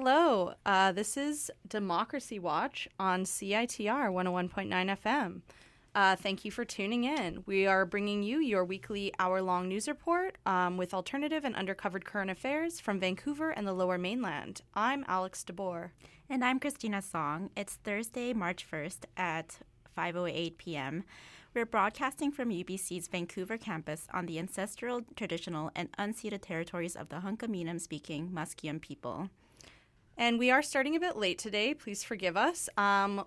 Hello, this is Democracy Watch on CITR 101.9 FM. Thank you for tuning in. We are bringing you your weekly hour-long news report with alternative and undercovered current affairs from Vancouver and the Lower Mainland. I'm Alex DeBoer. And I'm Christina Song. It's Thursday, March 1st at 5:08 p.m. We're broadcasting from UBC's Vancouver campus on the ancestral, traditional, and unceded territories of the Hunkaminam-speaking Musqueam people. And we are starting a bit late today. Please forgive us.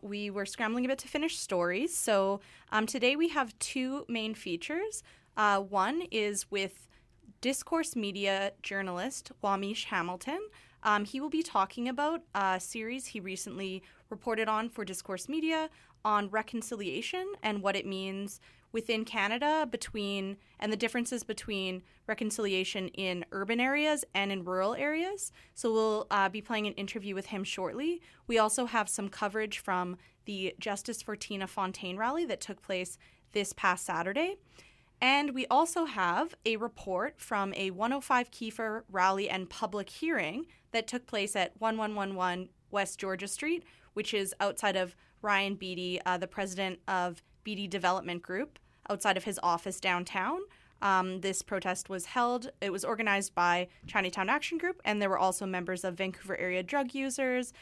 We were scrambling a bit to finish stories. So today we have two main features. One is with discourse media journalist Wamish Hamilton. He will be talking about a series he recently reported on for Discourse Media on reconciliation and what it means within Canada and the differences between reconciliation in urban areas and in rural areas. So we'll be playing an interview with him shortly. We also have some coverage from the Justice for Tina Fontaine rally that took place this past Saturday. And we also have a report from a 105 Kiefer rally and public hearing that took place at 1111 West Georgia Street, which is outside of Ryan Beatty, the president of Beatty Development Group, outside of his office downtown. This protest was held. It was organized by Chinatown Action Group, and there were also members of Vancouver area drug users,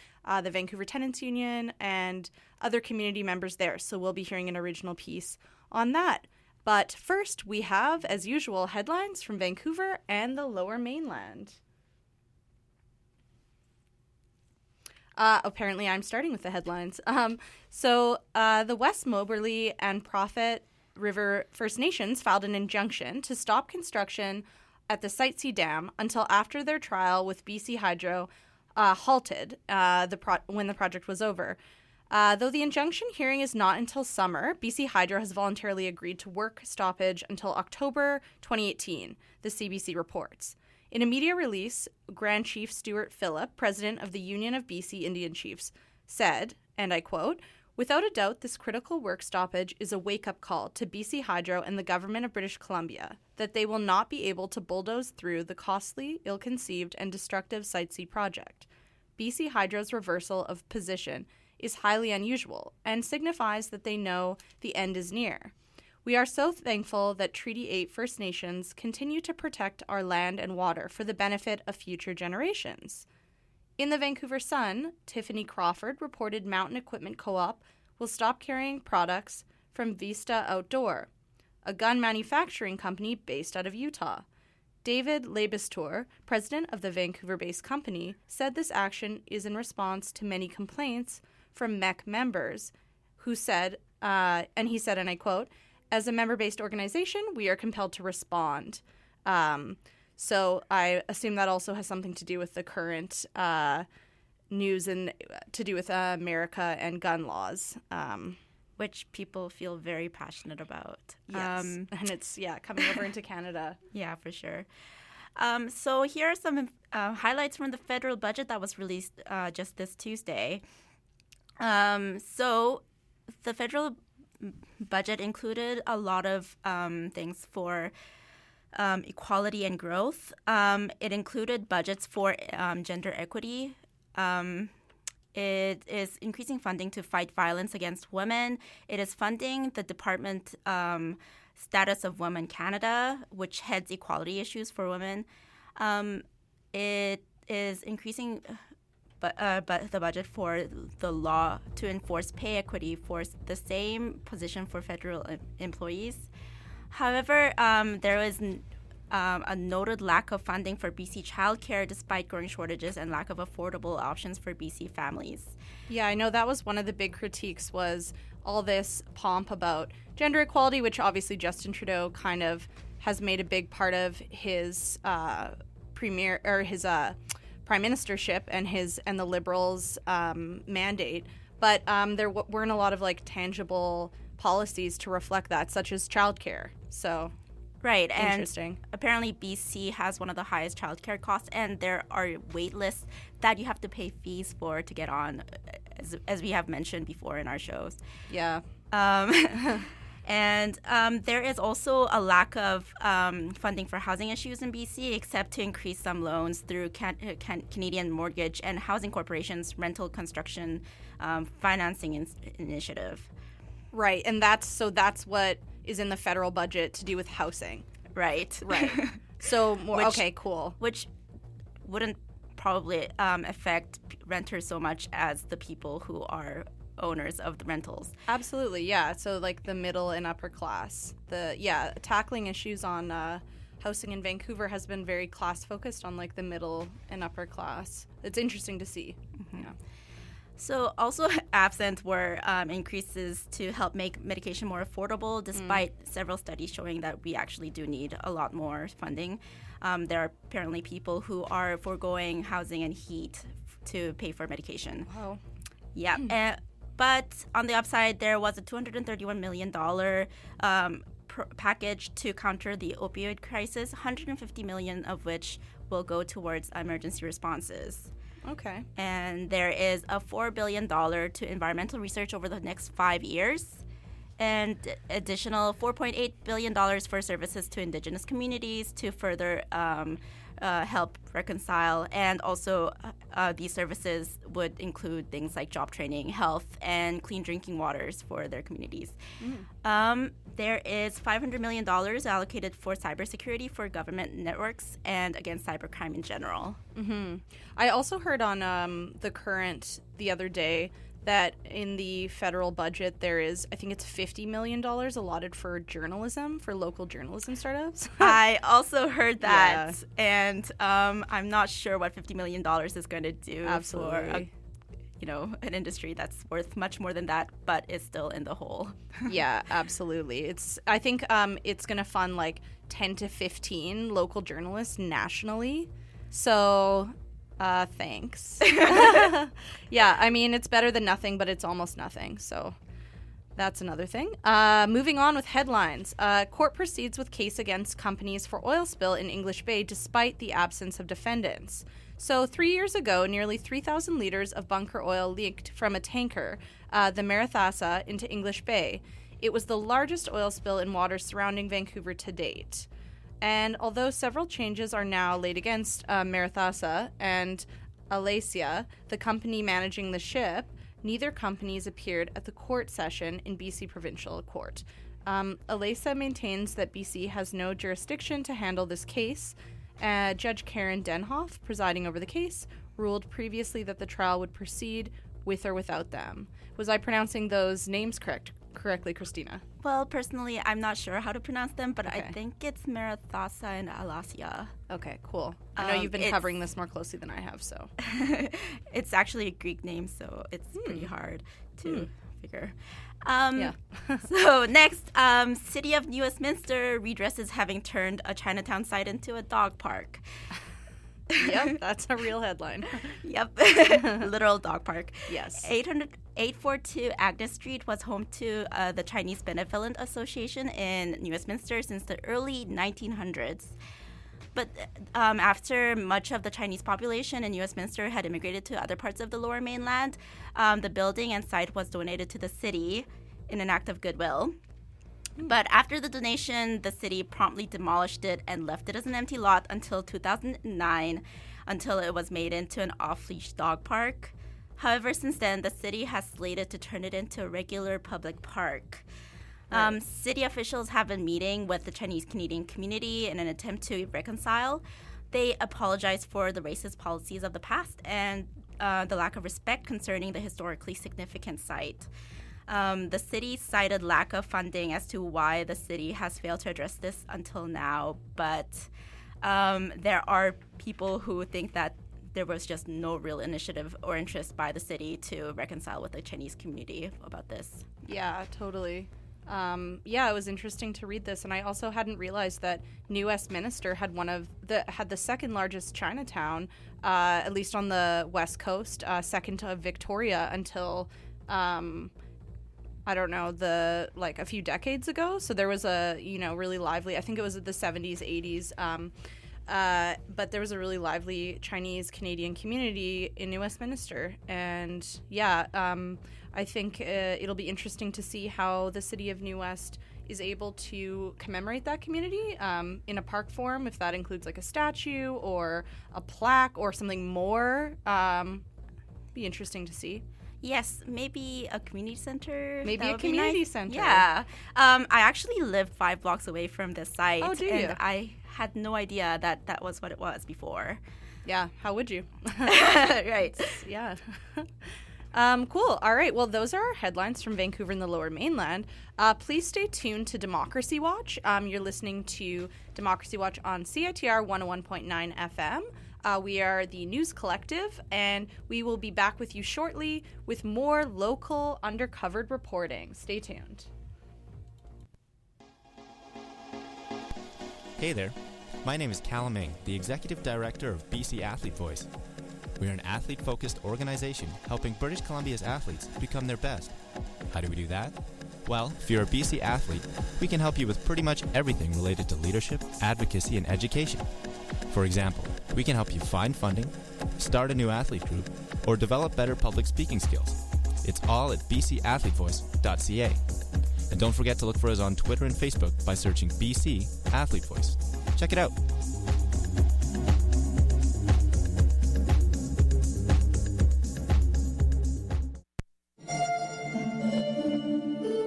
the Vancouver Tenants Union, and other community members there. So we'll be hearing an original piece on that. But first, we have, as usual, headlines from Vancouver and the Lower Mainland. Apparently, I'm starting with the headlines. The West Moberly and Prophet River First Nations filed an injunction to stop construction at the Site C Dam until after their trial with BC Hydro halted when the project was over. Though the injunction hearing is not until summer, BC Hydro has voluntarily agreed to work stoppage until October 2018, the CBC reports. In a media release, Grand Chief Stuart Phillip, president of the Union of BC Indian Chiefs, said, and I quote, "Without a doubt, this critical work stoppage is a wake-up call to BC Hydro and the government of British Columbia that they will not be able to bulldoze through the costly, ill-conceived, and destructive Site C project. BC Hydro's reversal of position is highly unusual and signifies that they know the end is near. We are so thankful that Treaty 8 First Nations continue to protect our land and water for the benefit of future generations." In the Vancouver Sun, Tiffany Crawford reported Mountain Equipment Co-op will stop carrying products from Vista Outdoor, a gun manufacturing company based out of Utah. David Lebestour, president of the Vancouver-based company, said this action is in response to many complaints from MEC members who said, and he said, and I quote, "As a member-based organization, we are compelled to respond." So I assume that also has something to do with the current news and to do with America and gun laws. Which people feel very passionate about. Yes, and it's, coming over into Canada. Yeah, for sure. So here are some highlights from the federal budget that was released just this Tuesday. So the federal budget included a lot of things for equality and growth. It included budgets for gender equity. It is increasing funding to fight violence against women. It is funding the Department Status of Women Canada, which heads equality issues for women. It is increasing but the budget for the law to enforce pay equity for the same position for federal employees. However, there is a noted lack of funding for BC childcare despite growing shortages and lack of affordable options for BC families. Yeah, I know that was one of the big critiques was all this pomp about gender equality, which obviously Justin Trudeau kind of has made a big part of his prime ministership and the Liberals' mandate. But there weren't a lot of tangible policies to reflect that, such as childcare. So, right, interesting. And apparently BC has one of the highest childcare costs, and there are wait lists that you have to pay fees for to get on, as we have mentioned before in our shows. Yeah. And there is also a lack of funding for housing issues in BC, except to increase some loans through Canadian Mortgage and Housing Corporation's rental construction financing initiative. Right, and that's what is in the federal budget to do with housing. Right. Right. So, okay, cool. Which wouldn't probably affect renters so much as the people who are owners of the rentals. Absolutely, yeah. So, like the middle and upper class. Tackling issues on housing in Vancouver has been very class focused on like the middle and upper class. It's interesting to see. Mm-hmm. Yeah. So also absent were increases to help make medication more affordable, despite several studies showing that we actually do need a lot more funding. There are apparently people who are foregoing housing and heat to pay for medication. Wow. Yeah. But on the upside, there was a $231 million package to counter the opioid crisis, $150 million of which will go towards emergency responses. Okay. And there is a $4 billion to environmental research over the next 5 years, and additional $4.8 billion for services to Indigenous communities to further help reconcile. And also, these services would include things like job training, health, and clean drinking waters for their communities. There is $500 million allocated for cybersecurity for government networks and against cybercrime in general. Mm-hmm. I also heard on The Current the other day that in the federal budget there is, I think it's $50 million allotted for journalism, for local journalism startups. I also heard that, and I'm not sure what $50 million is going to do for an industry that's worth much more than that, but is still in the hole. Yeah, absolutely. I think it's going to fund like 10 to 15 local journalists nationally. So thanks. Yeah, I mean, it's better than nothing, but it's almost nothing. So that's another thing. Moving on with headlines. Court proceeds with case against companies for oil spill in English Bay despite the absence of defendants. So 3 years ago, nearly 3,000 liters of bunker oil leaked from a tanker, the Marathasa, into English Bay. It was the largest oil spill in waters surrounding Vancouver to date. And although several changes are now laid against Marathasa and Alasia, the company managing the ship, neither companies appeared at the court session in BC Provincial Court. Alasia maintains that BC has no jurisdiction to handle this case. Judge Karen Denhoff, presiding over the case, ruled previously that the trial would proceed with or without them. Was I pronouncing those names correctly, Christina? Well, personally, I'm not sure how to pronounce them, but okay. I think it's Marathasa and Alasia. Okay, cool. I know you've been covering this more closely than I have, so. It's actually a Greek name, so it's pretty hard to figure. So next, City of New Westminster redresses having turned a Chinatown site into a dog park. Yep, that's a real headline. Yep, literal dog park. Yes. 842 Agnes Street was home to the Chinese Benevolent Association in New Westminster since the early 1900s. But after much of the Chinese population in New Westminster had immigrated to other parts of the Lower Mainland, the building and site was donated to the city in an act of goodwill. But after the donation, the city promptly demolished it and left it as an empty lot until 2009, until it was made into an off-leash dog park. However, since then, the city has slated to turn it into a regular public park. Right. City officials have been meeting with the Chinese Canadian community in an attempt to reconcile. They apologize for the racist policies of the past and the lack of respect concerning the historically significant site. The city cited lack of funding as to why the city has failed to address this until now, but there are people who think that there was just no real initiative or interest by the city to reconcile with the Chinese community about this. Yeah, totally. It was interesting to read this, and I also hadn't realized that New Westminster had the second largest Chinatown, at least on the West Coast, second to Victoria until a few decades ago. So there was a really lively, I think it was the 70s, 80s, but there was a really lively Chinese-Canadian community in New Westminster. And I think it'll be interesting to see how the city of New West is able to commemorate that community in a park form, if that includes like a statue or a plaque or something more. Be interesting to see. Yes, maybe a community center. Maybe a community center. Yeah. I actually lived 5 blocks away from this site. Oh, do you? And I had no idea that was what it was before. Yeah, how would you? Right. Yeah. Cool. All right. Well, those are our headlines from Vancouver and the Lower Mainland. Please stay tuned to Democracy Watch. You're listening to Democracy Watch on CITR 101.9 FM. We are the News Collective, and we will be back with you shortly with more local undercovered reporting. Stay tuned. Hey there. My name is Callum Ng, the Executive Director of BC Athlete Voice. We're an athlete-focused organization helping British Columbia's athletes become their best. How do we do that? Well, if you're a BC athlete, we can help you with pretty much everything related to leadership, advocacy, and education. For example, we can help you find funding, start a new athlete group, or develop better public speaking skills. It's all at bcathletevoice.ca. And don't forget to look for us on Twitter and Facebook by searching BC Athlete Voice. Check it out.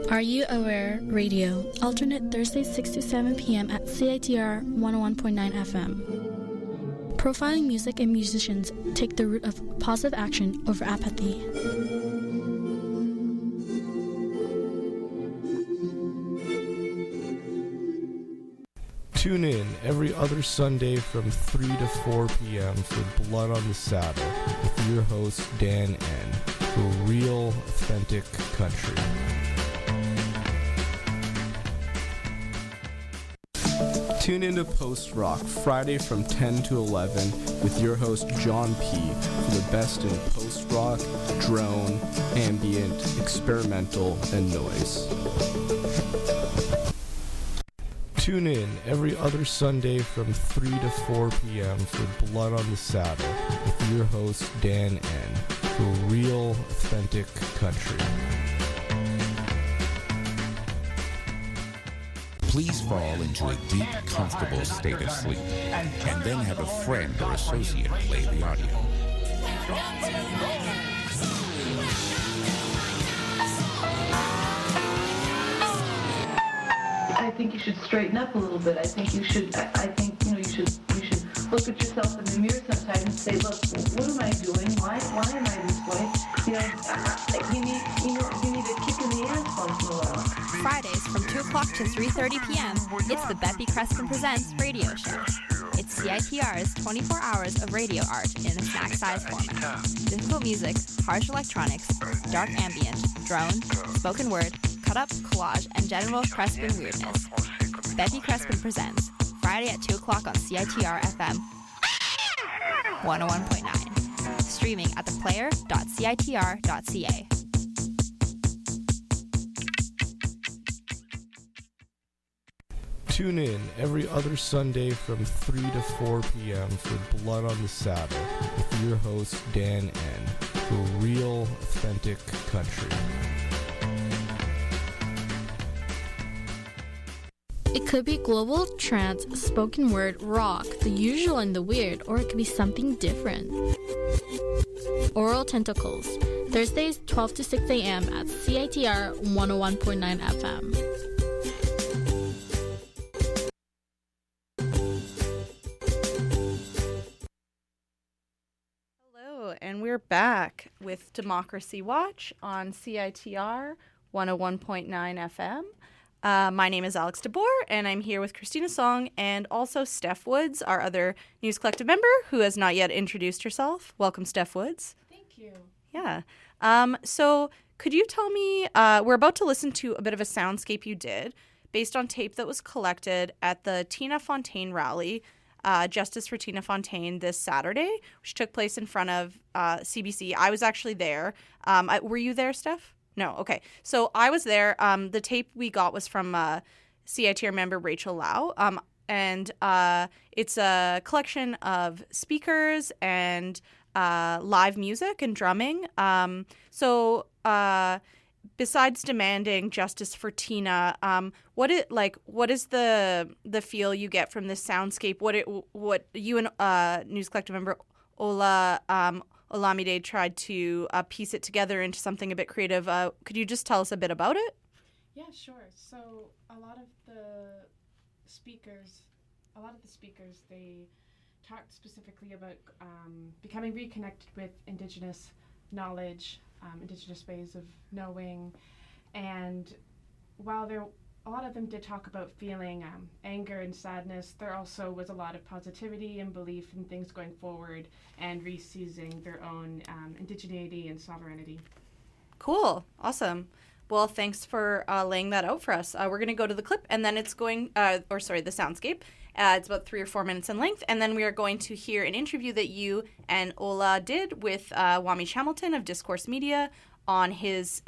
Are You Aware Radio, alternate Thursdays 6 to 7 p.m. at CITR 101.9 FM. Profiling music and musicians take the route of positive action over apathy. Tune in every other Sunday from 3 to 4 p.m. for Blood on the Saddle with your host Dan N. For real, authentic country. Tune into Post Rock Friday from 10 to 11 with your host John P. for the best in post rock, drone, ambient, experimental, and noise. Tune in every other Sunday from 3 to 4 p.m. for Blood on the Saddle with your host Dan N. for real, authentic country. Please fall into a deep, comfortable state of sleep, and then have a friend or associate play the audio. I think you should straighten up a little bit. I think you should look at yourself in the mirror sometimes and say, look, what am I doing? Why am I this way? You need a kick in the ass once in a while. Fridays from 2 o'clock to 3:30 p.m., it's the Beppy Crespin Presents radio show. It's CITR's 24 hours of radio art in a snack-sized format. Difficult music, harsh electronics, dark ambient, drone, spoken word, cut-up, collage, and general Crespin weirdness. Beppy Crespin Presents, Friday at 2 o'clock on CITR FM 101.9. Streaming at theplayer.citr.ca. Tune in every other Sunday from 3 to 4 p.m. for Blood on the Saddle with your host Dan N. for real, authentic country. It could be global, trance, spoken word, rock, the usual and the weird, or it could be something different. Oral Tentacles, Thursdays 12 to 6 a.m. at CITR 101.9 FM. And we're back with Democracy Watch on CITR 101.9 FM. My name is Alex DeBoer, and I'm here with Christina Song and also Steph Woods, our other News Collective member, who has not yet introduced herself. Welcome, Steph Woods. Thank you. Yeah. So could you tell me, we're about to listen to a bit of a soundscape you did based on tape that was collected at the Tina Fontaine rally, Justice for Tina Fontaine, this Saturday, which took place in front of CBC. I was actually there. Were you there, Steph? No. Okay. So I was there. The tape we got was from CITR member Rachel Lau. and it's a collection of speakers and live music and drumming. So besides demanding justice for Tina, what is the feel you get from this soundscape? What you and News Collective member Ola Olamide tried to piece it together into something a bit creative. Could you just tell us a bit about it? Yeah, sure. So a lot of the speakers, they talked specifically about becoming reconnected with Indigenous knowledge, Indigenous ways of knowing, and while a lot of them did talk about feeling anger and sadness, there also was a lot of positivity and belief in things going forward and re-seizing their own indigeneity and sovereignty. Cool. Awesome. Well, thanks for laying that out for us. We're going to go to the clip, and then it's going, the soundscape. It's about 3 or 4 minutes in length, and then we are going to hear an interview that you and Ola did with Wamish Hamilton of Discourse Media on his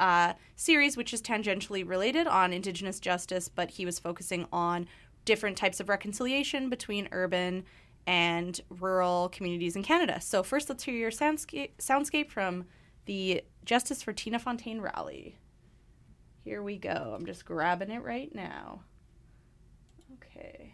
series, which is tangentially related on Indigenous justice, but he was focusing on different types of reconciliation between urban and rural communities in Canada. So first, let's hear your soundscape from the Justice for Tina Fontaine rally. Here we go. I'm just grabbing it right now. Okay.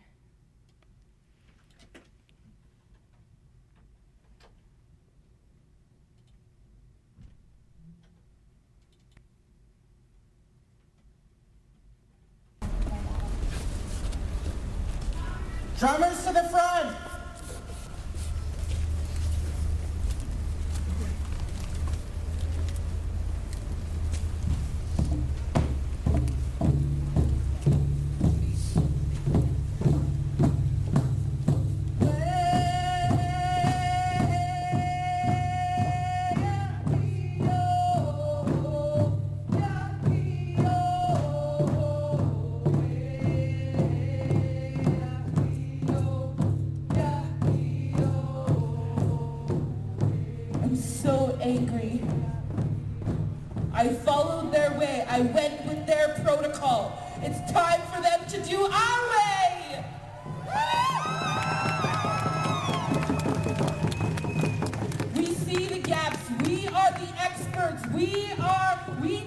Drummers to the front! Angry. I followed their way. I went with their protocol. It's time for them to do our way! We see the gaps. We are the experts. We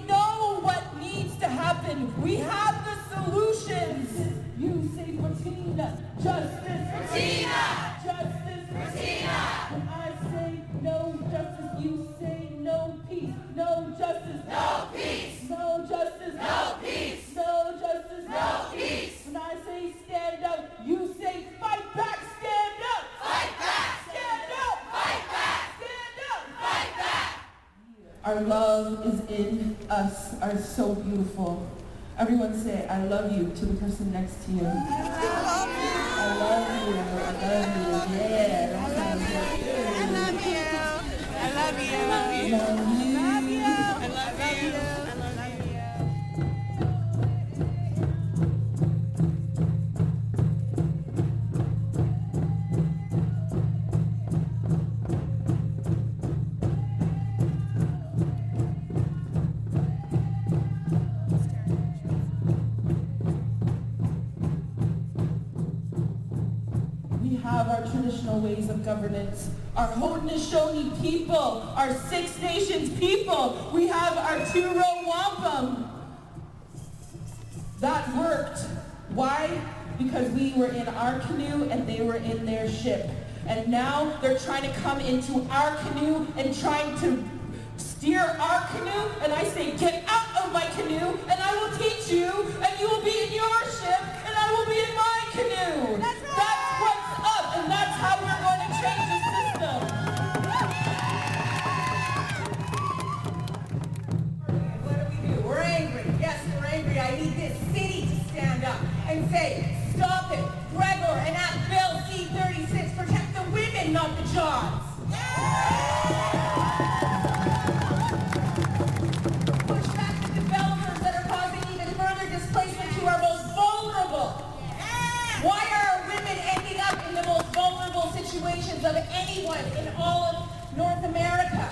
know what needs to happen. We have the solutions. You say for Tina, justice for Tina! Justice for Tina! When I say no justice, you say no peace. No justice, no peace. No justice, no peace. No justice, no peace. When I say stand up, you say fight back, stand up. Fight back, stand up. Fight back, stand up. Fight back. Our love is in us, are so beautiful. Everyone say, I love you to the person next to you. I love you. I love you. Yeah. That sounds good. I love you. I love you. I love you. I love you. I love you. Our traditional ways of governance, our Haudenosaunee people, our Six Nations people. We have our two-row wampum. That worked. Why? Because we were in our canoe and they were in their ship. And now they're trying to come into our canoe and trying to steer our canoe. And I say, get out of my canoe and I will teach you and you will be in your ship and I will be in my canoe. That's right. That's what's up, and that's how we're going to change the system. What do? We're angry. Yes, we're angry. I need this city to stand up and say, stop it. Gregor, enact Bill C-36. Protect the women, not the jobs. Push back the developers that are causing even further displacement to our most vulnerable. Why are women ending up in the most vulnerable situations of anyone in all of North America?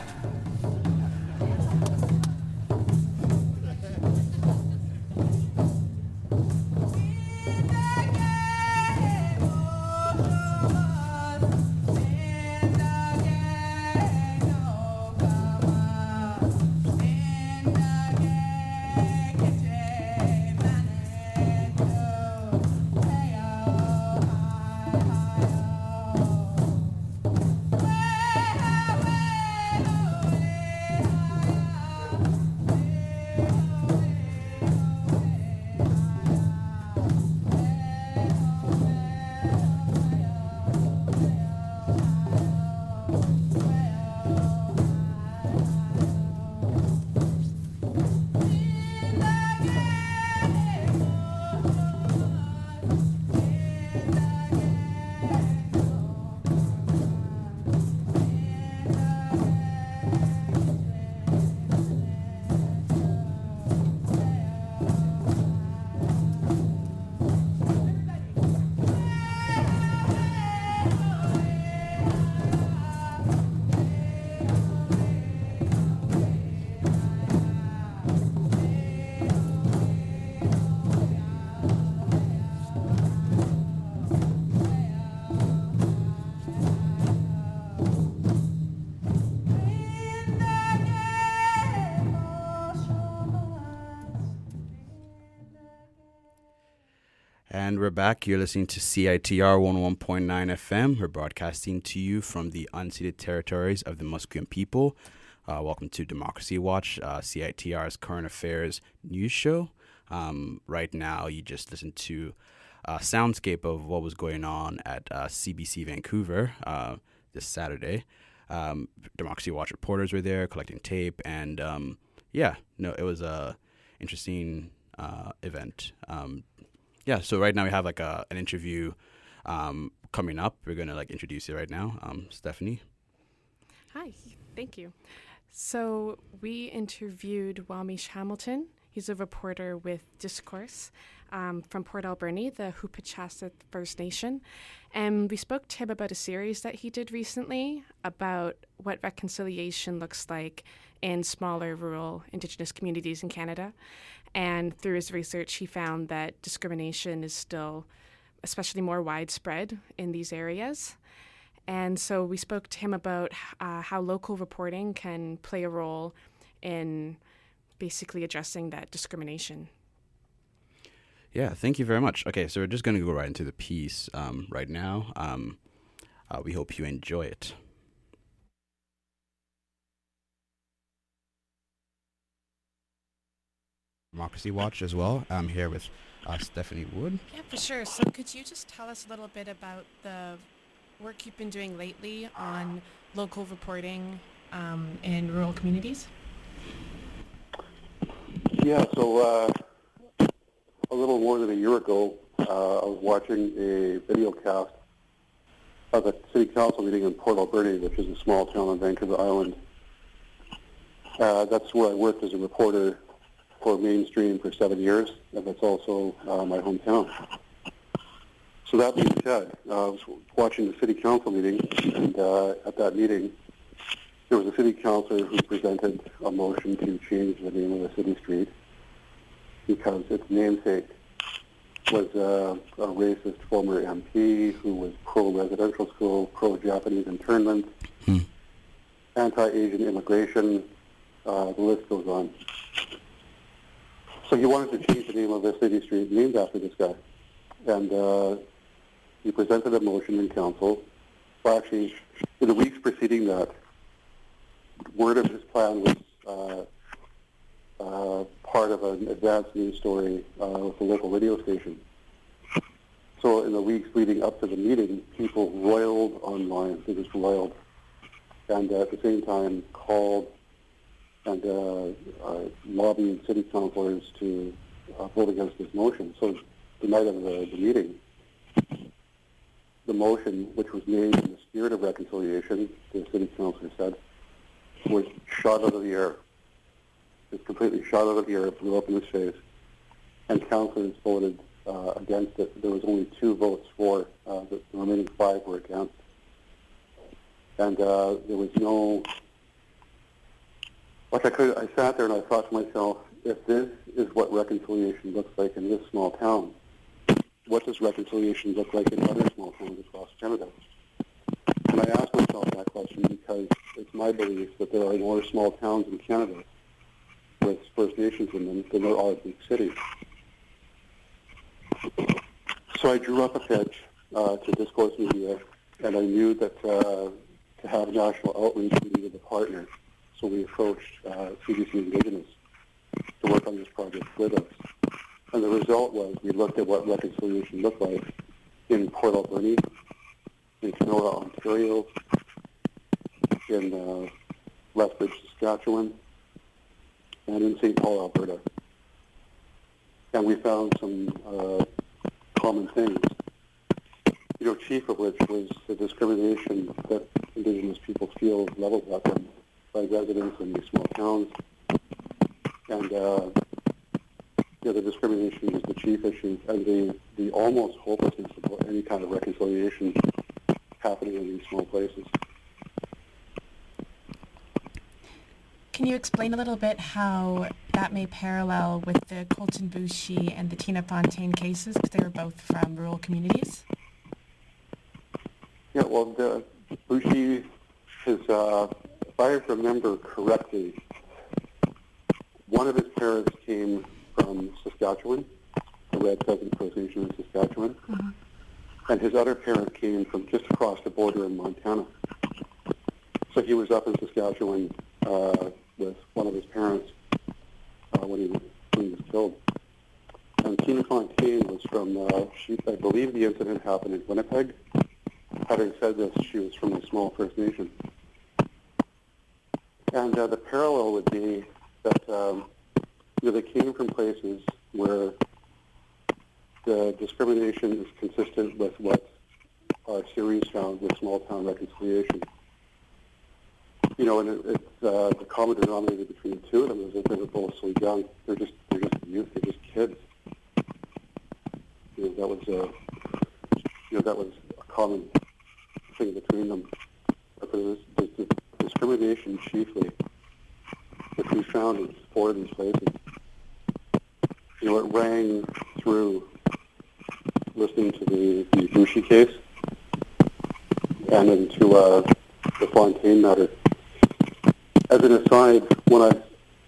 And we're back. You're listening to CITR 101.9 FM. We're broadcasting to you from the unceded territories of the Musqueam people. Welcome to Democracy Watch, CITR's current affairs news show. Right now, you just listened to a soundscape of what was going on at CBC Vancouver this Saturday. Democracy Watch reporters were there collecting tape, and it was a interesting event. So right now we have like an interview coming up. We're gonna introduce it right now. Stephanie. Hi, thank you. So we interviewed Wamish Hamilton. He's a reporter with Discourse from Port Alberni, the Hoopachasset First Nation. And we spoke to him about a series that he did recently about what reconciliation looks like in smaller rural Indigenous communities in Canada. And through his research, he found that discrimination is still especially more widespread in these areas. And so we spoke to him about how local reporting can play a role in basically addressing that discrimination. Yeah, thank you very much. Okay, so we're just going to go right into the piece right now. We hope you enjoy it. Democracy Watch as well. I'm here with Stephanie Wood. Yeah, for sure. So could you just tell us a little bit about the work you've been doing lately on local reporting in rural communities? Yeah, so a little more than a year ago, I was watching a video cast of a city council meeting in Port Alberni, which is a small town on Vancouver Island. That's where I worked as a reporter for Mainstream for 7 years, and that's also my hometown. So that being said, I was watching the city council meeting, and at that meeting, there was a city councilor who presented a motion to change the name of the city street because its namesake was a racist former MP who was pro-residential school, pro-Japanese internment, anti-Asian immigration, the list goes on. So he wanted to change the name of the city street named after this guy. And he presented a motion in council. Well, actually, in the weeks preceding that, word of his plan was part of an advanced news story with the local radio station. So in the weeks leading up to the meeting, people roiled online. They just roiled. And at the same time called and lobbied city councilors to vote against this motion. So the night of the meeting, the motion, which was made in the spirit of reconciliation, the city councilor said, was shot out of the air. It's completely shot out of the air, blew up in his face, and councilors voted against it. There was only 2 votes for, the remaining 5 were against. And there was no, I sat there and I thought to myself, if this is what reconciliation looks like in this small town, what does reconciliation look like in other small towns across Canada? And I asked myself that question because it's my belief that there are more small towns in Canada with First Nations in them than there are big cities. So I drew up a pitch to Discourse Media, and I knew that to have national outreach, we needed a partner. So we approached CBC Indigenous to work on this project with us. And the result was we looked at what reconciliation looked like in Port Alberni, in Kenora, Ontario, in Lethbridge, Saskatchewan, and in St. Paul, Alberta. And we found some common things, chief of which was the discrimination that Indigenous people feel leveled at them by residents in these small towns. And the discrimination is the chief issue, and the almost hopelessness of any kind of reconciliation happening in these small places. Can you explain a little bit how that may parallel with the Colton Bouchy and the Tina Fontaine cases, because they were both from rural communities? Yeah, well, the Bouchy is, if I remember correctly, one of his parents came from Saskatchewan Red Pheasant First Nation in Saskatchewan. And his other parent came from just across the border in Montana. So he was up in Saskatchewan with one of his parents when he was killed. And Tina Fontaine was from, I believe the incident happened in Winnipeg. Having said this, she was from a small First Nation. And the parallel would be that they came from places where the discrimination is consistent with what our series found with small town reconciliation. And it's the common denominator between the two of them is that they were both so young. They're just youth. They're just kids. That was a common thing between them. But there was the discrimination chiefly, which we found in 4 of these places. It rang through listening to the Boucher case and into the Fontaine matter. As an aside,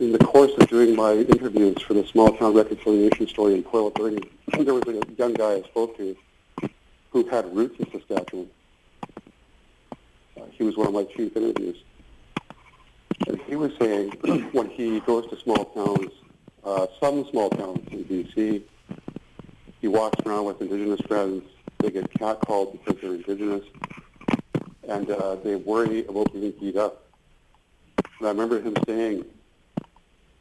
in the course of doing my interviews for the small town reconciliation story in Coil Burning, there was a young guy I spoke to who had roots in Saskatchewan. He was one of my chief interviews. And he was saying when he goes to small towns, some small towns in BC, he walks around with Indigenous friends. They get catcalled because they're Indigenous, and they worry about being beat up. And I remember him saying,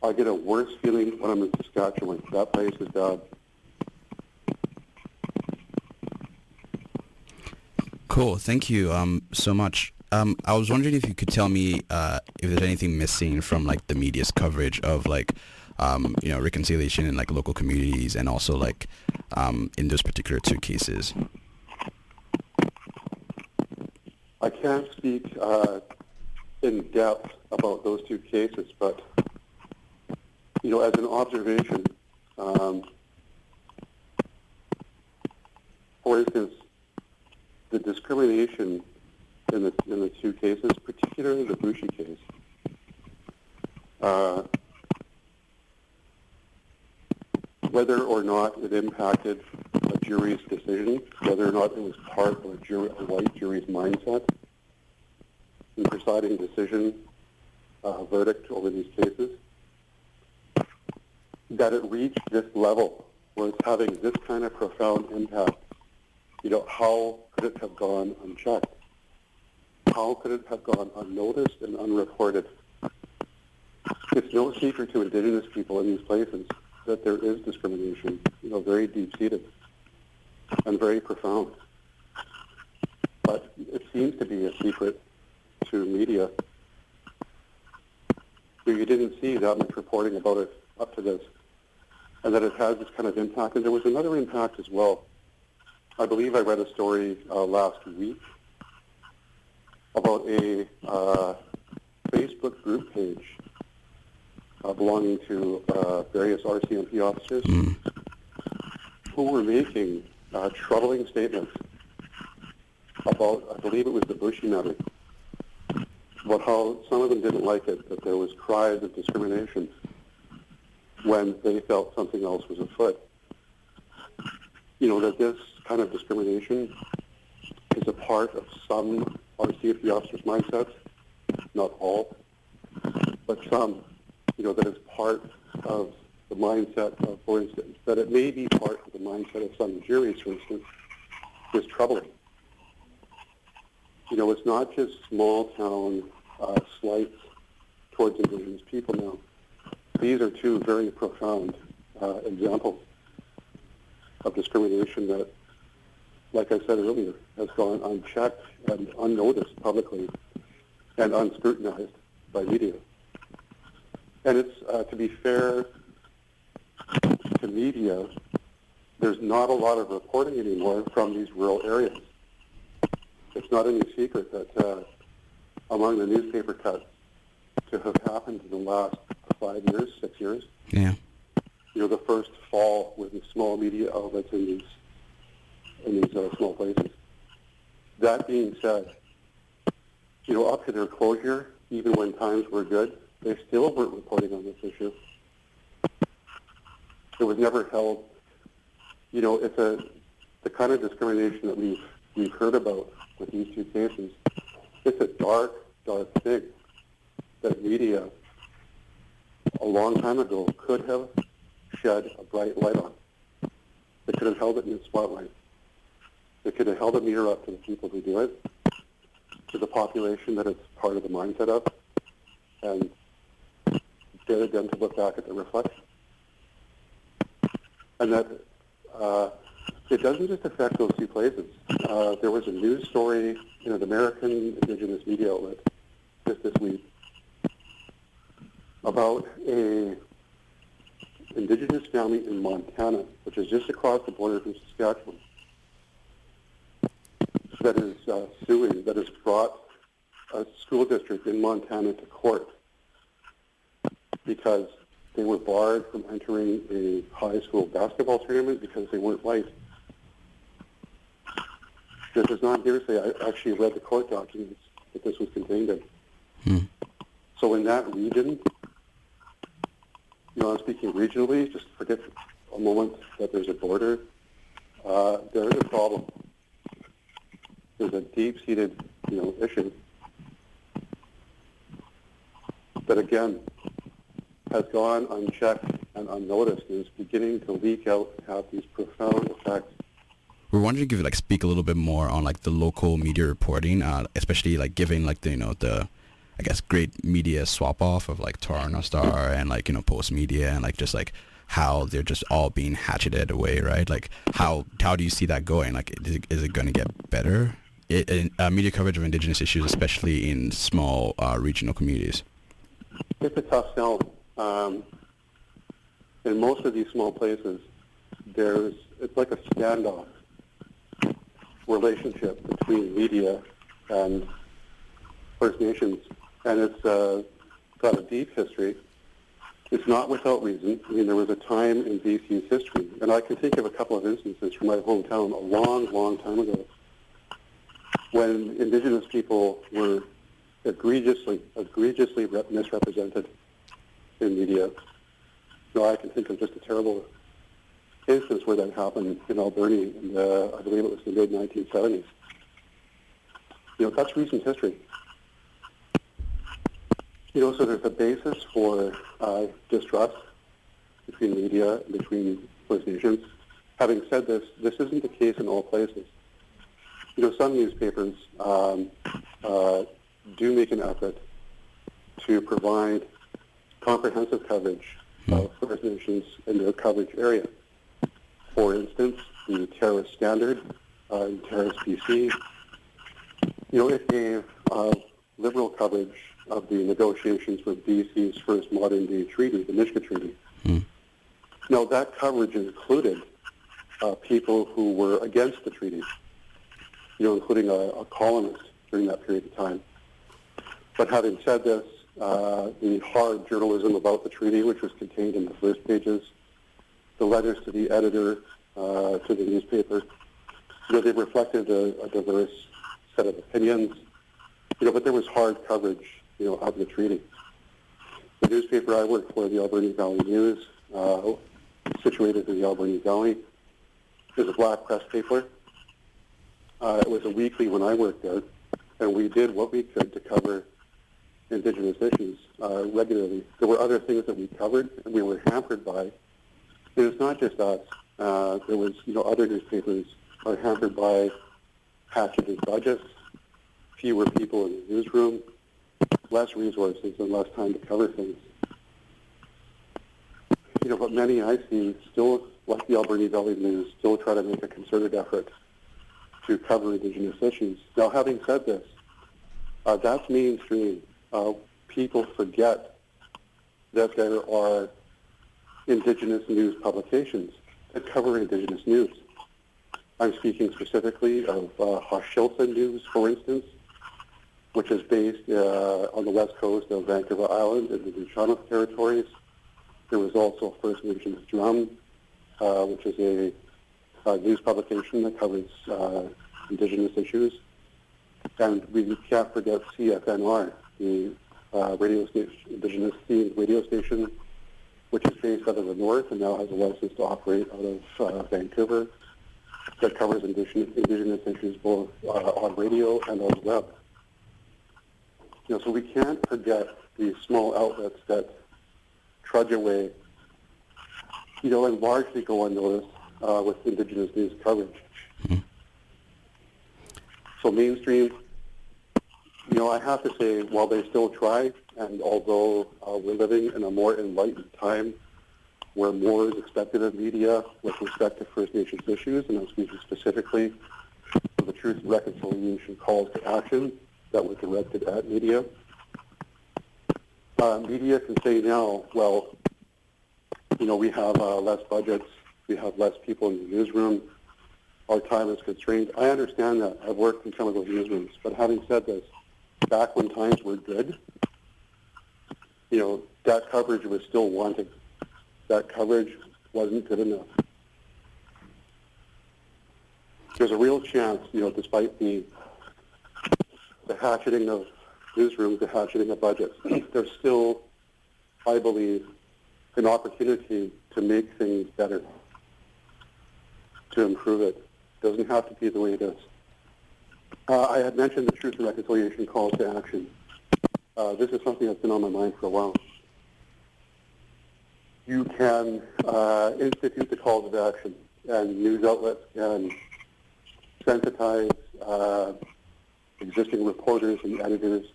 I get a worse feeling when I'm in Saskatchewan. That place is bad. Cool. Thank you so much. I was wondering if you could tell me if there's anything missing from the media's coverage of reconciliation in local communities and also in those particular 2 cases. I can't speak in depth about those 2 cases, but as an observation, for instance, the discrimination in the 2 cases, particularly the Boucher case, whether or not it impacted a jury's decision, whether or not it was part of a white jury's mindset in presiding decision, verdict over these cases, that it reached this level where it's having this kind of profound impact. How could it have gone unchecked? How could it have gone unnoticed and unreported? It's no secret to Indigenous people in these places that there is discrimination, very deep-seated and very profound. But it seems to be a secret to media. You didn't see that much reporting about it up to this, and that it has this kind of impact. And there was another impact as well. I believe I read a story last week about a Facebook group page belonging to various RCMP officers who were making troubling statements about, I believe it was the Boucher matter, about how some of them didn't like it, that there was cries of discrimination when they felt something else was afoot. That this kind of discrimination is a part of some RCMP officers' mindsets, not all, but some, that it's part of the mindset of, for instance, that it may be part of the mindset of some juries, for instance, is troubling. It's not just small town slights towards Indigenous people now. These are 2 very profound examples of discrimination that, like I said earlier, has gone unchecked and unnoticed publicly and unscrutinized by media. And it's, to be fair to media, there's not a lot of reporting anymore from these rural areas. It's not any secret that among the newspaper cuts to have happened in the last 5 years, 6 years, the first fall with the small media outlets in these small places. That being said, up to their closure, even when times were good, they still weren't reporting on this issue. It was never held it's the kind of discrimination that we've heard about with these two cases. It's a dark, dark thing that media a long time ago could have shed a bright light on. They could have held it in the spotlight. They could have held a mirror up to the people who do it, to the population that it's part of the mindset of, and dared them to look back at the reflection. And that it doesn't just affect those two places. There was a news story in an American Indigenous media outlet just this week about a Indigenous family in Montana, which is just across the border from Saskatchewan, that is suing, that has brought a school district in Montana to court because they were barred from entering a high school basketball tournament because they weren't white. This is not hearsay. I actually read the court documents that this was contained in. So in that region, I'm speaking regionally, just forget a moment that there's a border. There is a problem. There's a deep-seated, issue that, again, has gone unchecked and unnoticed and is beginning to leak out and have these profound effects. We're wondering if you could speak a little bit more on the local media reporting, especially giving the I guess great media swap off of Toronto Star and Post Media and just how they're just all being hatcheted away, right? How do you see that going? Is it going to get better? Media coverage of Indigenous issues, especially in small regional communities. It's a tough sell. In most of these small places, it's like a standoff relationship between media and First Nations, and it's got a deep history. It's not without reason. I mean, there was a time in BC's history, and I can think of a couple of instances from my hometown a long, long time ago, when Indigenous people were egregiously misrepresented in media. I can think of just a terrible instance where that happened in Alberni, and I believe it was the mid-1970s. That's recent history. So there's a basis for distrust between media and between First Nations. Having said this, this isn't the case in all places. Some newspapers do make an effort to provide comprehensive coverage of First Nations in their coverage area. For instance, the Terrace Standard in Terrace, BC, it gave liberal coverage of the negotiations for BC's first modern-day treaty, the Nisga'a Treaty. Now, that coverage included people who were against the treaty, including a colonist during that period of time. But having said this, the hard journalism about the treaty, which was contained in the first pages, the letters to the editor, to the newspaper, they reflected a diverse set of opinions, but there was hard coverage, of the treaty. The newspaper I worked for, the Alberni Valley News, situated in the Alberni Valley, is a black press paper. It was a weekly when I worked there, and we did what we could to cover Indigenous issues regularly. There were other things that we covered, and we were hampered by. And it's not just us. There was, other newspapers are hampered by hatcheted budgets, fewer people in the newsroom, less resources, and less time to cover things. But many I see still, like the Alberni Valley News, still try to make a concerted effort to cover Indigenous issues. Now, having said this, that's mainstream. People forget that there are Indigenous news publications that cover Indigenous news. I'm speaking specifically of Hashilsa News, for instance, which is based on the west coast of Vancouver Island in the Nuu-chah-nulth territories. There was also First Nations Drum, which is a news publication that covers Indigenous issues. And we can't forget CFNR, the radio station, Indigenous themed radio station which is based out of the north and now has a license to operate out of Vancouver, that covers Indigenous issues both on radio and on the web. So we can't forget these small outlets that trudge away, and largely go unnoticed with Indigenous news coverage. Mm-hmm. So mainstream, I have to say, while they still try, and although we're living in a more enlightened time where more is expected of media with respect to First Nations issues, and I'm speaking specifically of the Truth and Reconciliation calls to action that were directed at media, media can say now, well, we have less budgets, we have less people in the newsroom, our time is constrained. I understand that. I've worked in some of those newsrooms. But having said this, back when times were good, that coverage was still wanting. That coverage wasn't good enough. There's a real chance, despite the hatcheting of newsrooms, the hatcheting of budgets, there's still, I believe, an opportunity to make things better, to improve it. Doesn't have to be the way it is. I had mentioned the Truth and Reconciliation calls to action. This is something that's been on my mind for a while. You can institute the calls of action, and news outlets can sensitize existing reporters and editors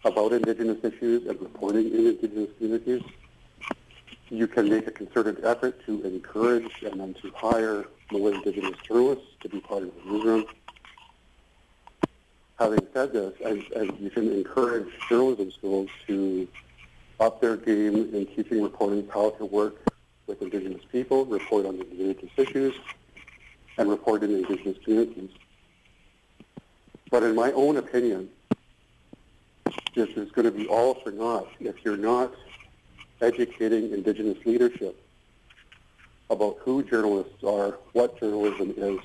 about Indigenous issues and reporting in Indigenous communities. You can make a concerted effort to encourage and then to hire more Indigenous journalists to be part of the newsroom. Having said this, and you can encourage journalism schools to up their game in teaching reporters how to work with Indigenous people, report on Indigenous issues, and report in Indigenous communities. But in my own opinion, this is going to be all for naught if you're not educating Indigenous leadership about who journalists are, what journalism is,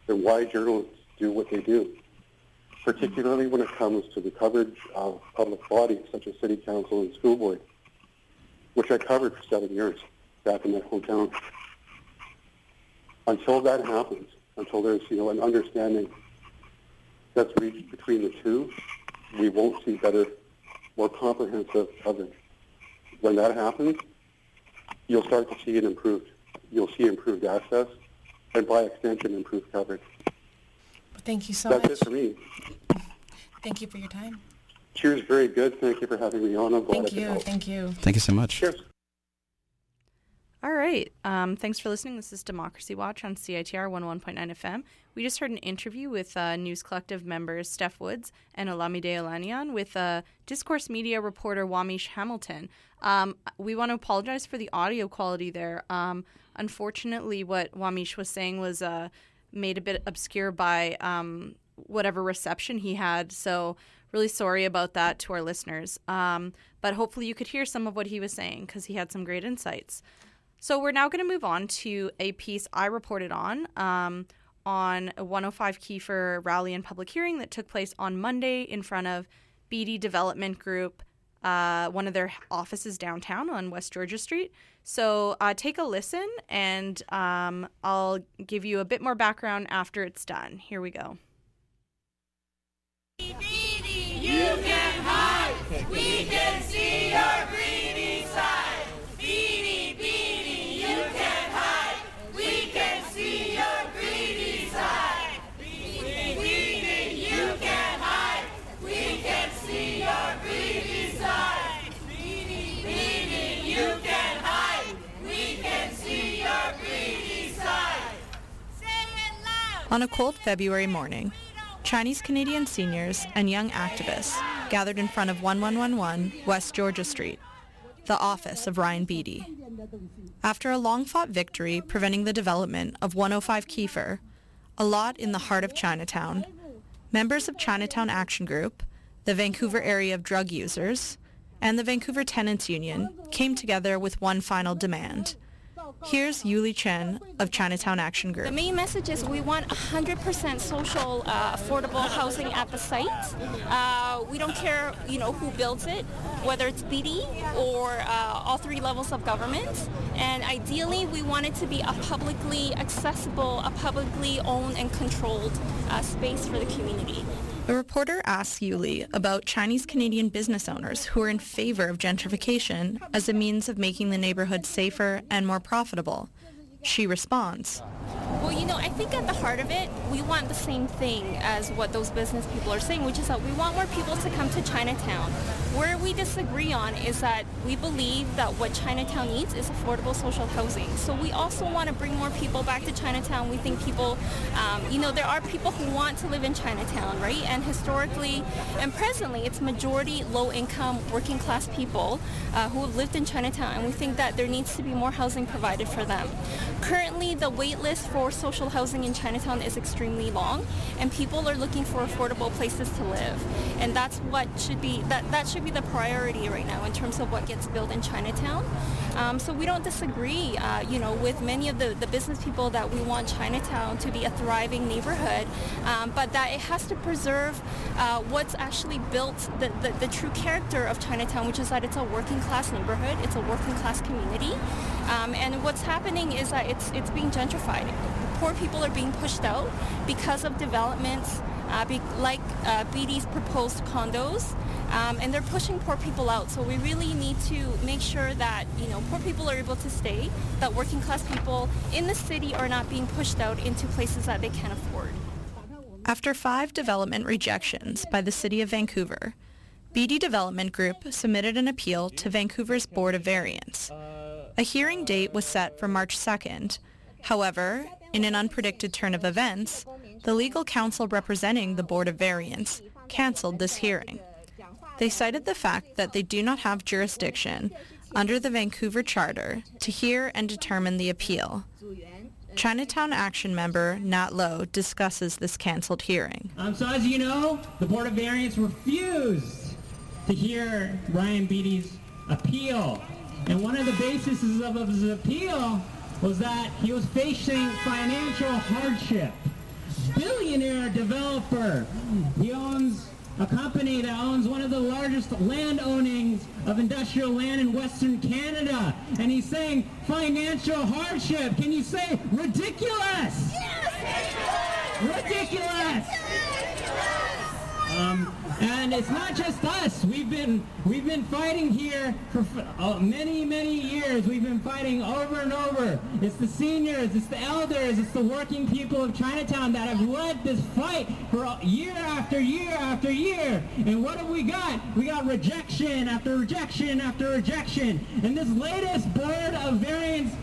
and why journalists do what they do, particularly when it comes to the coverage of public bodies such as City Council and School Board, which I covered for 7 years back in my hometown. Until that happens, until there's an understanding that's reached between the two, we won't see better, more comprehensive coverage. When that happens, you'll start to see you'll see improved access, and by extension, improved coverage. Thank you so much. That's it for me. Thank you for your time. Cheers, very good. Thank you for having me on. I'm glad I could help. Thank you. Thank you so much. Cheers. All right. Thanks for listening. This is Democracy Watch on CITR 101.9 FM. We just heard an interview with News Collective members Steph Woods and Olamide Olaniyan with Discourse Media reporter Wamish Hamilton. We want to apologize for the audio quality there. Unfortunately, what Wamish was saying was made a bit obscure by whatever reception he had. So really sorry about that to our listeners. But hopefully you could hear some of what he was saying because he had some great insights. So we're now going to move on to a piece I reported on a 105 Kiefer rally and public hearing that took place on Monday in front of BD Development Group, one of their offices downtown on West Georgia Street. So take a listen, and I'll give you a bit more background after it's done. Here we go. BD, you can hide. We can see your greedy side. BD, you can hide. We can see your greedy side. BD, you can hide. We can see your greedy side. BD, you can hide. We can see your greedy side. Say it loud. On a cold February morning, Chinese Canadian seniors and young activists gathered in front of 1111 West Georgia Street, the office of Ryan Beatty. After a long-fought victory preventing the development of 105 Kiefer, a lot in the heart of Chinatown, members of Chinatown Action Group, the Vancouver Area of Drug Users, and the Vancouver Tenants Union came together with one final demand: Here's Yuli Chen of Chinatown Action Group. The main message is we want 100% social, affordable housing at the site. We don't care, who builds it, whether it's BD or all three levels of government. And ideally, we want it to be a publicly accessible, a publicly owned and controlled space for the community. A reporter asks Yuli about Chinese-Canadian business owners who are in favor of gentrification as a means of making the neighborhood safer and more profitable. She responds, Well, I think at the heart of it, we want the same thing as what those business people are saying, which is that we want more people to come to Chinatown. Where we disagree on is that we believe that what Chinatown needs is affordable social housing. So we also want to bring more people back to Chinatown. We think people, there are people who want to live in Chinatown, right? And historically and presently, it's majority low-income, working-class people who have lived in Chinatown, and we think that there needs to be more housing provided for them. Currently, the wait list for social housing in Chinatown is extremely long, and people are looking for affordable places to live. And that's what should be, that should be the priority right now in terms of what gets built in Chinatown. So we don't disagree, with many of the business people that we want Chinatown to be a thriving neighborhood, but that it has to preserve what's actually built, the true character of Chinatown, which is that it's a working class neighborhood, it's a working class community. And what's happening is that it's being gentrified. Poor people are being pushed out because of developments like BD's proposed condos, and they're pushing poor people out. So we really need to make sure that poor people are able to stay, that working class people in the city are not being pushed out into places that they can't afford. After 5 development rejections by the City of Vancouver, BD Development Group submitted an appeal to Vancouver's Board of Variance. A hearing date was set for March 2nd. However, in an unpredicted turn of events, the legal counsel representing the Board of Variance canceled this hearing. They cited the fact that they do not have jurisdiction under the Vancouver Charter to hear and determine the appeal. Chinatown Action member Nat Lowe discusses this canceled hearing. So as you know, the Board of Variance refused to hear Ryan Beatty's appeal. And one of the bases of his appeal was that he was facing financial hardship. Billionaire developer. He owns a company that owns one of the largest land ownings of industrial land in Western Canada. And he's saying financial hardship. Can you say ridiculous? Yes! Ridiculous! And it's not just us. We've been fighting here for many years. We've been fighting over and over. It's the seniors, it's the elders, it's the working people of Chinatown that have led this fight for year after year after year. And what have we got? We got rejection after rejection after rejection. And this latest Board of Variance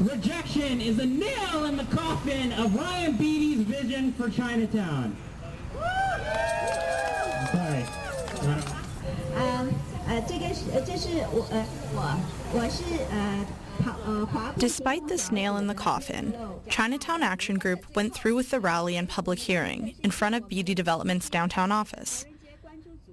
rejection is a nail in the coffin of Ryan Beatty's vision for Chinatown. Sorry. Despite this nail in the coffin, Chinatown Action Group went through with the rally and public hearing in front of BD Development's downtown office.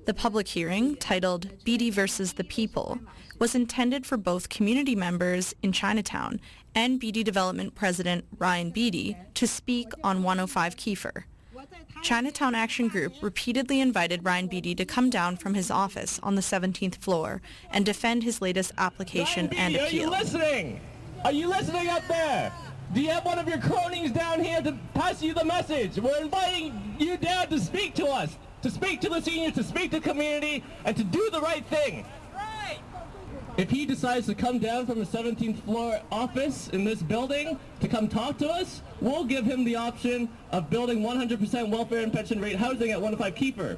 The public hearing, titled BD versus the People, was intended for both community members in Chinatown and BD Development President Ryan Beatty to speak on 105 Kiefer. Chinatown Action Group repeatedly invited Ryan Beatty to come down from his office on the 17th floor and defend his latest application and appeal. Are you listening? Are you listening up there? Do you have one of your cronies down here to pass you the message? We're inviting you down to speak to us, to speak to the seniors, to speak to the community, and to do the right thing. Right. If he decides to come down from the 17th floor office in this building to come talk to us, we'll give him the option of building 100% welfare and pension rate housing at 105 Kiefer.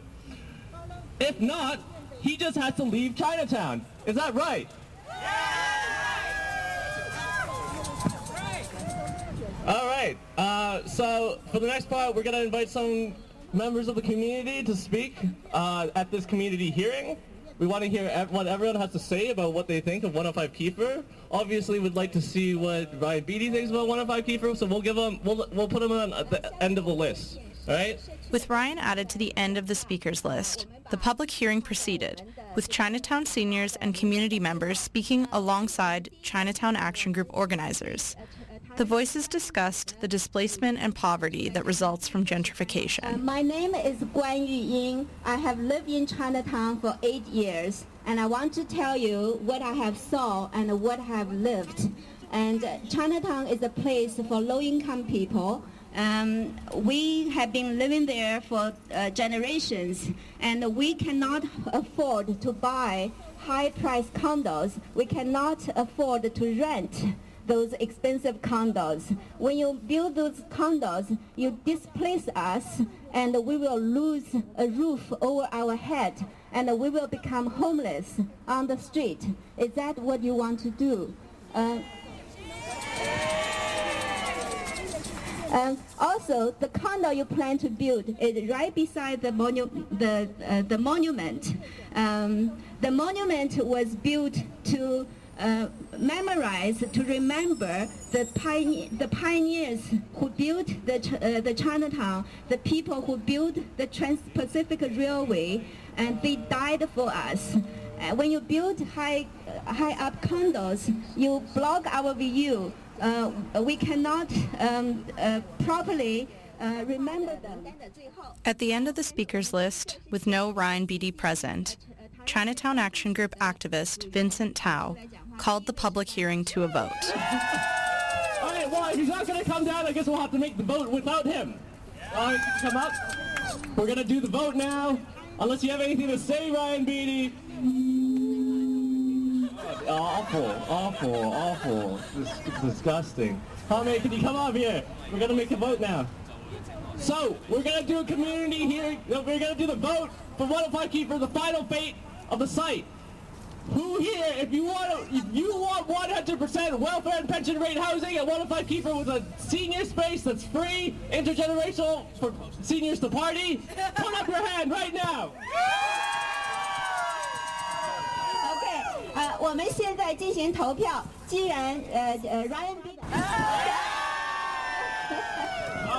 If not, he just has to leave Chinatown. Is that right? All right. So for the next part, we're going to invite some members of the community to speak at this community hearing. We want to hear what everyone has to say about what they think of 105 Kiefer. Obviously, we'd like to see what Ryan Beatty thinks about 105 Kiefer, so we'll put him on at the end of the list. All right? With Ryan added to the end of the speakers list, the public hearing proceeded, with Chinatown seniors and community members speaking alongside Chinatown Action Group organizers. The voices discussed the displacement and poverty that results from gentrification. My name is Guan Yuying. I have lived in Chinatown for 8 years, and I want to tell you what I have saw and what I have lived. And Chinatown is a place for low-income people. We have been living there for generations, and we cannot afford to buy high-priced condos. We cannot afford to rent those expensive condos. When you build those condos, you displace us, and we will lose a roof over our head, and we will become homeless on the street. Is that what you want to do? Also, the condo you plan to build is right beside the monument. The monument was built to memorize, to remember the pioneers who built the Chinatown, the people who built the Trans-Pacific Railway, and they died for us. When you build high up condos, you block our view. We cannot properly remember them. At the end of the speakers list, with no Ryan Beatty present, Chinatown Action Group activist Vincent Tao called the public hearing to a vote. All right, well, if he's not going to come down, I guess we'll have to make the vote without him. All right, come up. We're going to do the vote now. Unless you have anything to say, Ryan Beatty. Awful. This is disgusting. Hame, can you come up here? We're going to make a vote now. So, we're going to do a community here. We're going to do the vote for 105 Key for the final fate of the site. Who here, if you want 100% welfare and pension rate housing at 105 Kiefer with a senior space that's free, intergenerational for seniors to party, put up your hand right now. OK， 我们现在进行投票。既然Ryan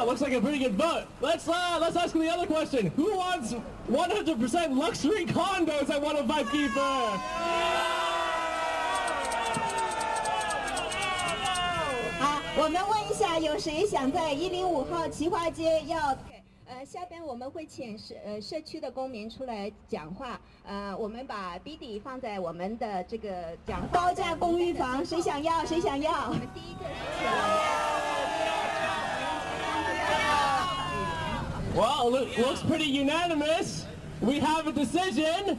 Looks like a pretty good vote. Let's ask the other question. Who wants 100% luxury condos at 105 Kiefer? 好，我们问一下，有谁想在105号奇华街要？下边我们会请社区的公民出来讲话。我们把 BD 放在我们的这个讲高价公寓房，谁想要？谁想要？我们第一个是。Well, it looks pretty unanimous. We have a decision.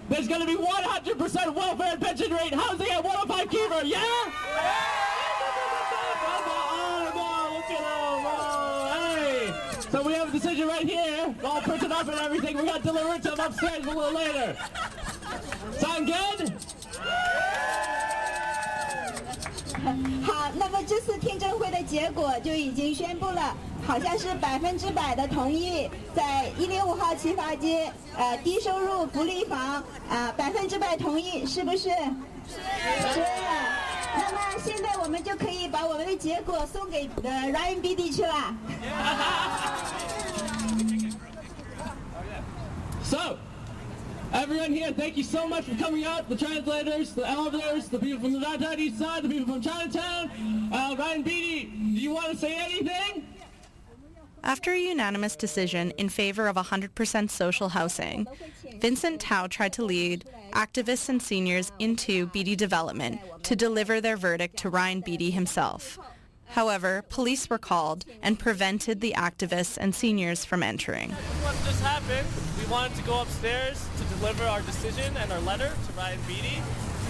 There's going to be 100% welfare and pension rate housing at 105 Kiefer, yeah? Hey. So we have a decision right here, all printed up and everything. We got to deliver it to them upstairs a little later. Sound good? 好，那么这次听证会的结果就已经宣布了，好像是100%的同意，在105号奇华街低收入福利房100%同意，是不是？是。那么现在我们就可以把我们的结果送给Ryan BD 去了。So. Everyone here, thank you so much for coming out. The translators, the elders, the people from the downtown east side, the people from Chinatown. Ryan Beatty, do you want to say anything? After a unanimous decision in favor of 100% social housing, Vincent Tao tried to lead activists and seniors into Beatty development to deliver their verdict to Ryan Beatty himself. However, police were called and prevented the activists and seniors from entering. What just happened, we wanted to go upstairs to deliver our decision and our letter to Ryan Beatty.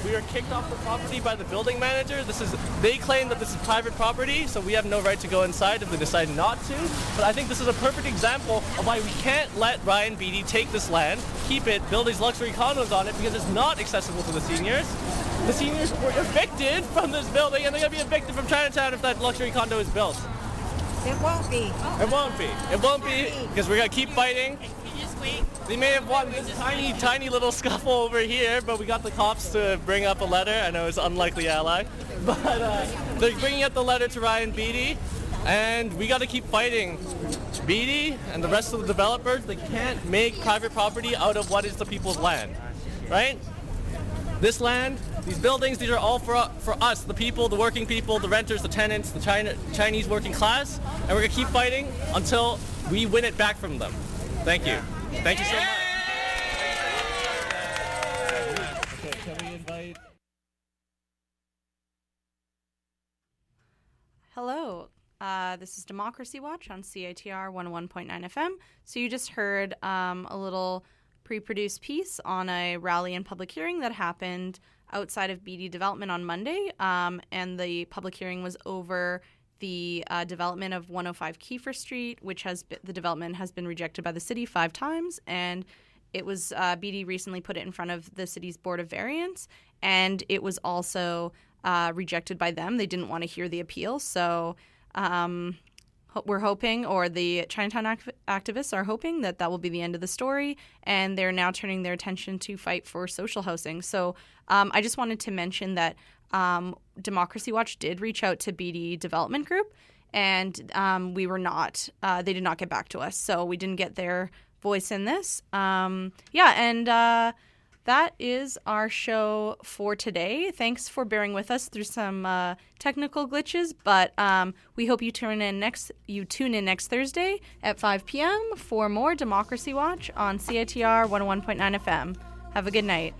We were kicked off the property by the building manager. They claim that this is private property, so we have no right to go inside if they decide not to. But I think this is a perfect example of why we can't let Ryan Beatty take this land, keep it, build these luxury condos on it, because it's not accessible to the seniors. The seniors were evicted from this building, and they're going to be evicted from Chinatown if that luxury condo is built. It won't be. It won't be. It won't be, because we're going to keep fighting. They may have won this tiny little scuffle over here, but we got the cops to bring up a letter. I know it's an unlikely ally, but they're bringing up the letter to Ryan Beatty, and we got to keep fighting BD and the rest of the developers, they can't make private property out of what is the people's land, right? This land, these buildings, these are all for us, the people, the working people, the renters, the tenants, the Chinese working class, and we're going to keep fighting until we win it back from them. Thank you. Thank you so much. Okay, can we invite... Hello. This is Democracy Watch on CITR 101.9 FM. So you just heard a little pre-produced piece on a rally and public hearing that happened outside of BD Development on Monday. And the public hearing was over the development of 105 Kiefer Street, which the development has been rejected by the city 5 times. And it was BD recently put it in front of the city's Board of Variance. And it was also rejected by them. They didn't want to hear the appeal. So we're hoping, or the Chinatown activists are hoping, that will be the end of the story, and they're now turning their attention to fight for social housing. So I just wanted to mention that Democracy Watch did reach out to BD Development Group, and we were not, they did not get back to us, so we didn't get their voice in this. That is our show for today. Thanks for bearing with us through some technical glitches, but we hope you tune in next Thursday at 5 p.m. for more Democracy Watch on CITR 101.9 FM. Have a good night.